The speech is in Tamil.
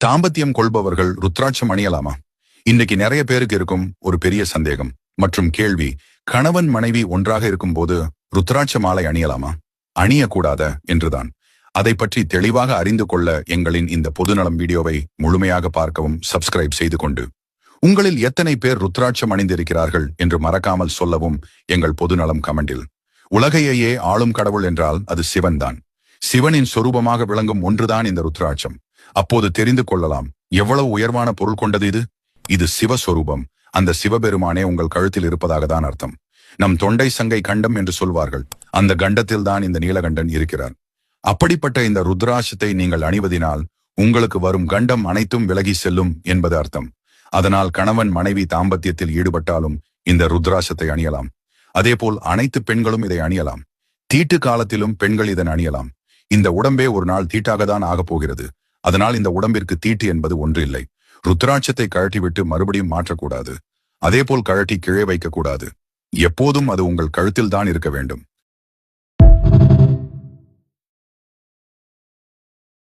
தாம்பத்தியம் கொள்பவர்கள் ருத்ராட்சம் அணியலாமா? இன்னைக்கு நிறைய பேருக்கு இருக்கும் ஒரு பெரிய சந்தேகம் மற்றும் கேள்வி, கணவன் மனைவி ஒன்றாக இருக்கும்போது ருத்ராட்ச மாலை அணியலாமா, அணியக்கூடாத என்றுதான். அதை பற்றி தெளிவாக அறிந்து கொள்ள எங்களின் இந்த பொதுநலம் வீடியோவை முழுமையாக பார்க்கவும் சப்ஸ்கிரைப் செய்து கொண்டு உங்களில் எத்தனை பேர் ருத்ராட்சம் அணிந்திருக்கிறார்கள் என்று மறக்காமல் சொல்லவும் எங்கள் பொதுநலம் கமெண்டில். உலகையே ஆளும் கடவுள் என்றால் அது சிவன்தான். சிவனின் சொரூபமாக விளங்கும் ஒன்றுதான் இந்த ருத்ராட்சம். அப்போது தெரிந்து கொள்ளலாம் எவ்வளவு உயர்வான பொருள் கொண்டது இது. இது சிவஸ்வரூபம். அந்த சிவபெருமானே உங்கள் கழுத்தில் இருப்பதாக தான் அர்த்தம். நம் தொண்டை சங்கை கண்டம் என்று சொல்வார்கள். அந்த கண்டத்தில் தான் இந்த நீலகண்டன் இருக்கிறார். அப்படிப்பட்ட இந்த ருத்ராட்சத்தை நீங்கள் அணிவதினால் உங்களுக்கு வரும் கண்டம் அனைத்தும் விலகி செல்லும் என்பது அர்த்தம். அதனால் கணவன் மனைவி தாம்பத்தியத்தில் ஈடுபட்டாலும் இந்த ருத்ராட்சத்தை அணியலாம். அதேபோல் அனைத்து பெண்களும் இதை அணியலாம். தீட்டு காலத்திலும் பெண்கள் இதன் அணியலாம். இந்த உடம்பே ஒரு நாள் தீட்டாக தான் ஆகப் போகிறது. அதனால் இந்த உடம்பிற்கு தீட்டு என்பது ஒன்று இல்லை. ருத்ராட்சத்தை கழட்டிவிட்டு மறுபடியும் மாற்றக்கூடாது. அதேபோல் கழட்டி கீழே வைக்கக்கூடாது. எப்போதும் அது உங்கள் கழுத்தில் தான் இருக்க வேண்டும்.